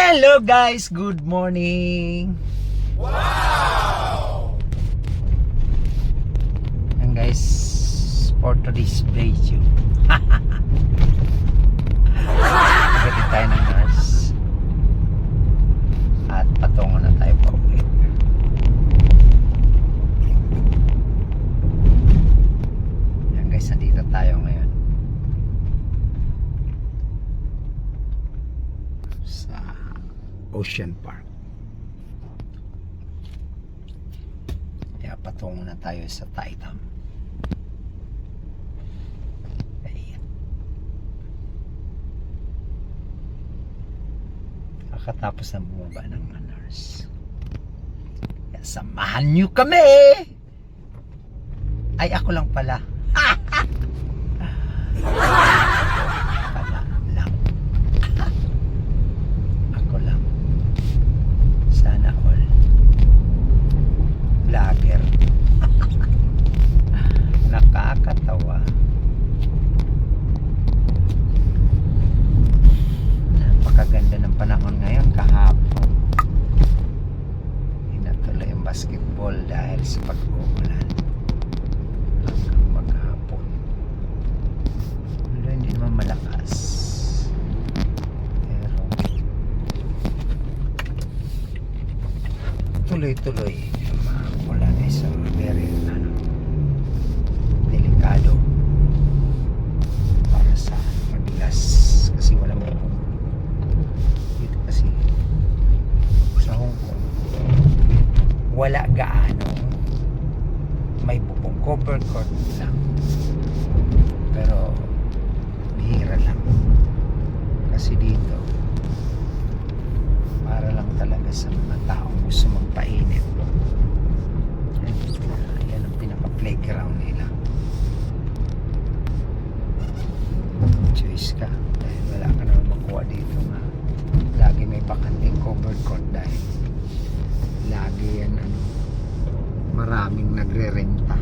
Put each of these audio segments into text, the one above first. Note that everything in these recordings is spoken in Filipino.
Hello guys, good morning. Wow! And guys, for today's video, pagdating tayo ng nurse at patungo na tayo pa ulit. Yan guys, nandito tayo ngayon sa Ocean Park. Kaya patungo na tayo sa Taitam. Ayan. Kakatapos na bumaba ng mga nurse. Kaya samahan nyo kami! Ay, ako lang pala. Sana all vlogger. Nakakatawa. Napakaganda ng panahon ngayon. Kahapon inatuloy yung basketball dahil sa pag-uulan hanggang maghapon. Pero hindi naman malakas. Tuloy-tuloy wala na isang very delikado para sa madulas kasi walang bubong dito kasi sa Hong Kong wala gaano may bubong, covered court lang pero bihira lang kasi dito para lang talaga sa mga taong gusto magpainit. Yan ang pinaka-playground nila. Choice ka dahil wala ka naman makuha dito nga lagi may bakanting covered court dahil lagi yan maraming nagre-renta.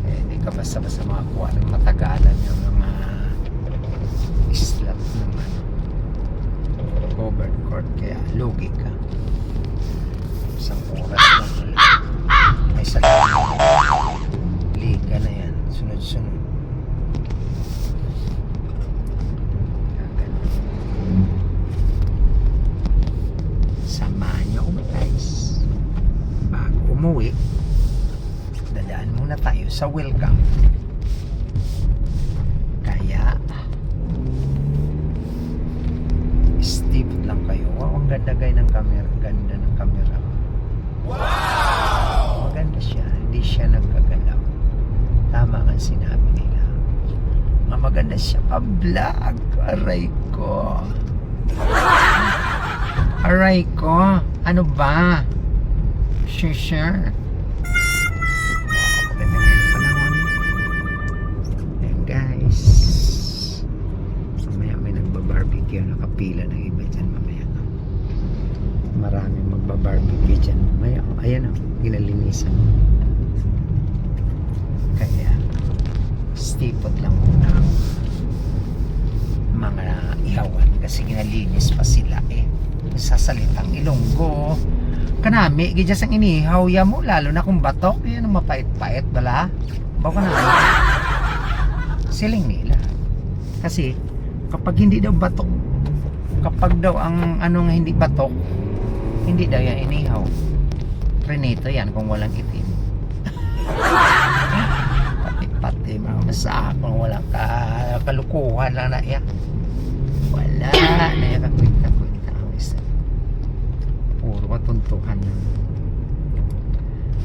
Hindi ka basta-basta makakuha ng matagalan yung mga slot ng covered court kaya lugi ka. Isang oras na may salamin liga na yan sunod-sunod. Samahan niyo ako guys bago umuwi dadaan muna tayo sa welcome kaya stipot lang kayo. Wow, ang ganda guys ng camera. Ganda ng camera. Wow! Maganda siya. Hindi siya nagkagalaw. Tama nga sinabi nila. Maganda siya pa-vlog. Aray ko. Aray ko. Ano ba? Sure. Wow, maganda nga yung panahon. Ayan guys. Mamaya may nagbabarbecue. Nakapila ng iba dyan mamaya. Maraming magbabarbecue dyan mamaya. Ayan o, ginalinisan. Kaya stipot lang muna ang mga ihawan kasi ginalinis pa sila sa salitang Ilonggo. Kanami, gidya sang inihaw ya mo lalo na kung batok, yun ang mapait-pait bala. Baka na siling nila. Kasi kapag hindi daw batok, kapag daw ang anong hindi batok, hindi daw yan inihaw. Prenito yan kung walang itim. Pati-pati mga masaha kung walang kalukuhan lang na yan. Wala na yan kakwita-kwita. Puro matuntuhan yan.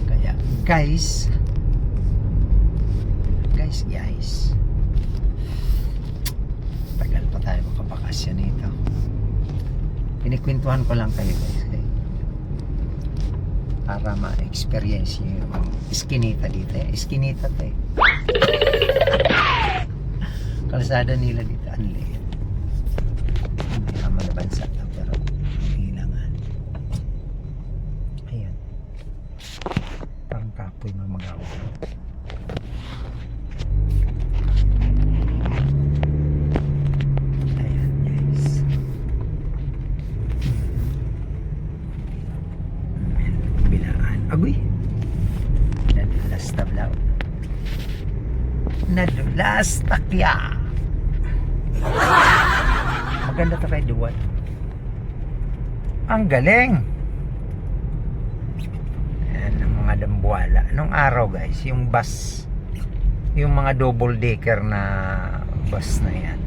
Kaya guys tagal pa tayo makabakasyon nito. Pinikwentuhan ko lang kayo guys para ma-experience nyo yung iskinita dito. Iskinita to kalsada nila dito ang liit. Hindi naman na bansa to pero hilangan. Ayan parang kapoy mamagawa. Las Takya. Maganda to kay Duwat. Ang galing. Ayan ang mga dambuhala. Anong araw guys, yung bus, yung mga double decker na bus na yan,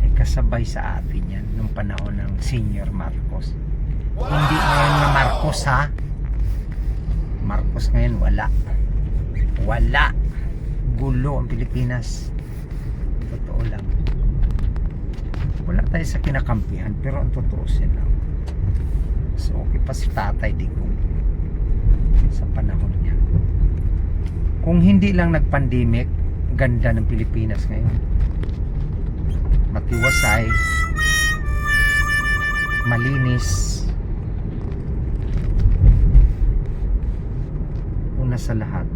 ay kasabay sa atin yan nung panahon ng Senior Marcos. Hindi ngayon na Marcos ha. Marcos ngayon wala. Wala. Gulo ang Pilipinas. Totoo lang. Wala tayo sa kinakampihan, pero ang totoo lang. So okay pa si Tatay Digong sa panahon niya. Kung hindi lang nag-pandemic, ganda ng Pilipinas ngayon. Matiwasay, malinis. Una sa lahat,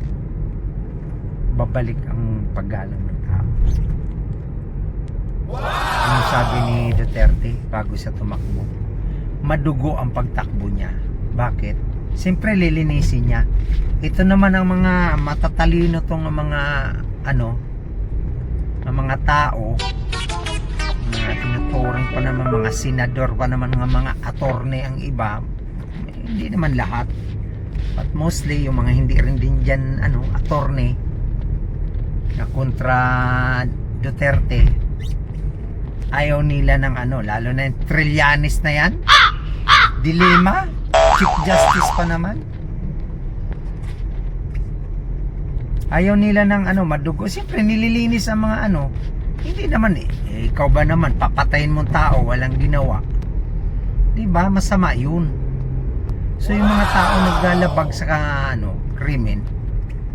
babalik ang paggalang ng tao. Ano sabi ni Duterte bago siya tumakbo? Madugo ang pagtakbo niya. Bakit? Siyempre lilinisin niya. Ito naman ang mga matatalino tong mga ang mga tao na tinuturing pa naman mga senador pa naman mga attorney ang iba. Hindi naman lahat. But mostly yung mga hindi rin din dyan attorney na kontra Duterte, ayaw nila ng lalo na yung Trillanes na yan, Dilema, Chief Justice pa naman, ayaw nila ng madugo. Siyempre nililinis ang mga hindi naman ikaw ba naman papatayin mong tao walang ginawa, diba? Masama yun. So yung mga tao naglalabag sa krimen,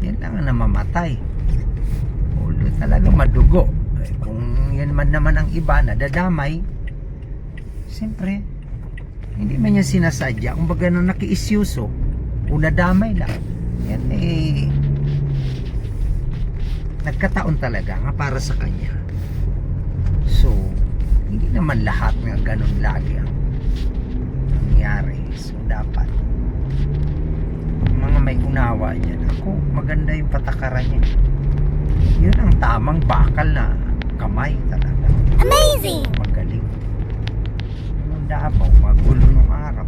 yan lang ang namamatay. Ulo talaga madugo. Kung yan man naman ang iba nadadamay, siyempre hindi man yan sinasadya. Kung baga na nakiisyuso o nadamay lang, yan nagkataon talaga nga para sa kanya. So hindi naman lahat nga ganun lagi ang nangyari. So dapat mga may unawa dyan. Ako maganda yung patakaran niya. Yun ang tamang bakal na kamay talaga. Amazing! Magaling. Yung Davao, magulo nung araw.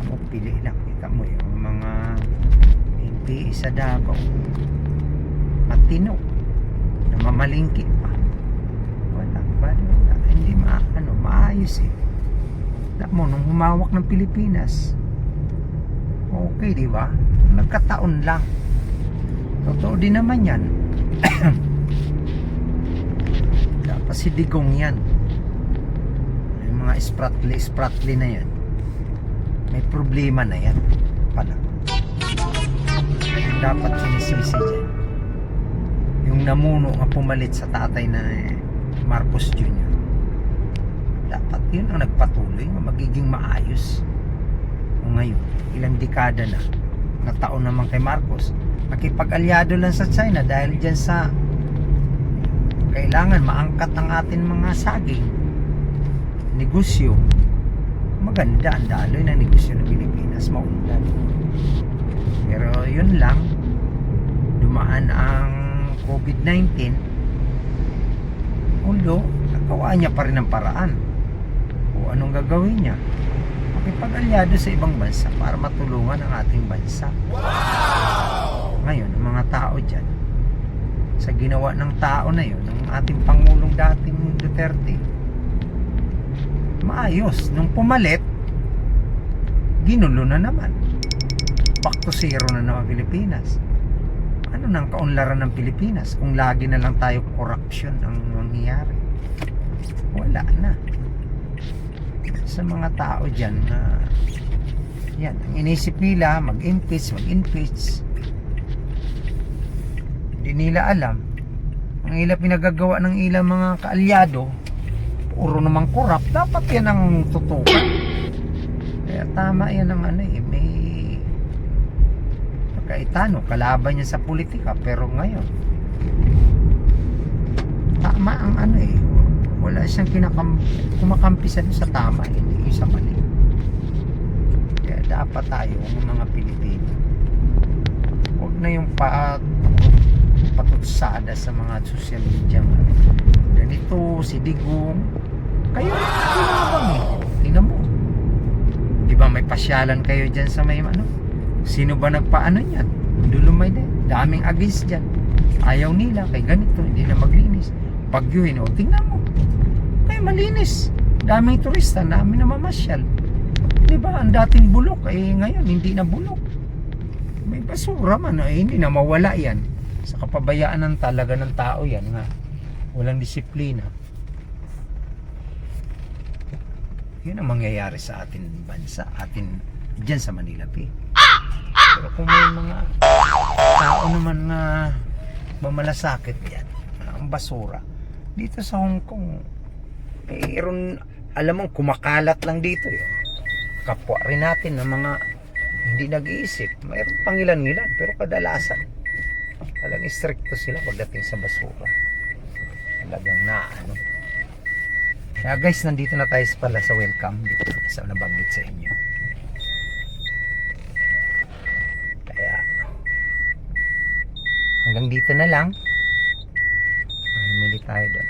Ako pili lang. Kita mo yung mga MP sa Davao. Matino. Namamalingki pa. Wala. Hindi maayos eh. Alam mo, nung humawak ng Pilipinas, okay, di ba? Nagkataon lang. Totoo din naman yan. Dapat si Digong yan. Yung mga spratly na yan, may problema na yan pala. Dapat sinisisi dyan yung namuno nga pumalit sa tatay na Marcos Jr. Dapat yun ang nagpatuloy na magiging maayos. O ngayon, ilang dekada na taon naman kay Marcos, nakipag-alyado lang sa China dahil dyan sa kailangan maangkat ng atin mga saging negosyo. Maganda ang daloy na negosyo ng Pilipinas, maunlad. Pero yun lang, dumaan ang COVID-19, although nagawa niya pa rin ang paraan. O anong gagawin niya? Makipag-alyado sa ibang bansa para matulungan ang ating bansa. Ngayon, ang mga tao dyan, sa ginawa ng tao na yun, ng ating Pangulong dating Duterte, maayos. Nung pumalit, ginulo na naman. Back to zero na naman Pilipinas. Ano nang kaunlaran ng Pilipinas kung lagi na lang tayo corruption ang mangyayari? Wala na. Sa mga tao dyan na yan, ang inisip nila mag-impeach. Hindi nila alam ang ilang pinagagawa ng ilang mga kaalyado, puro namang corrupt. Dapat yan ang tutukan. Kaya tama yan ang may Kaitano, kalaban niya sa politika, pero ngayon tama ang wala siyang kumakampi sa tama, hindi sa mali. Kaya dapat tayo mga Pilipino, huwag na yung napapatutsada sa mga social media nga. Ganito, si Digong. Kayo, kinabang eh. Tingnan mo. Di ba may pasyalan kayo dyan sa may ano? Sino ba nagpaano niyan? Dulumay din. Daming agis dyan. Ayaw nila kay ganito, hindi na maglinis. Pagyuhin, o tingnan mo. Kaya malinis. Daming turista, dami na mamasyal. Di ba? Ang dating bulok, ngayon hindi na bulok. May basura man, hindi na mawala yan. Sa kapabayaan ng talaga ng tao yan nga. Walang disiplina. Yun ang mangyayari sa atin bansa, atin dyan sa Manila Bay. Pero kung may mga tao naman na mamalasakit yan, ang basura dito sa Hong Kong, mayroon, alam mo, kumakalat lang dito yun. Kapwa rin natin ng mga hindi nag-iisip, mayroon pangilan-ngilan, pero kadalasan talagang stricto sila pagdating sa basura. Talagang ano. Kaya guys, nandito na tayo pala sa welcome dito sa nabanggit sa inyo. Kaya hanggang dito na lang. Mamili tayo doon.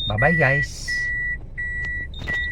Bye bye guys.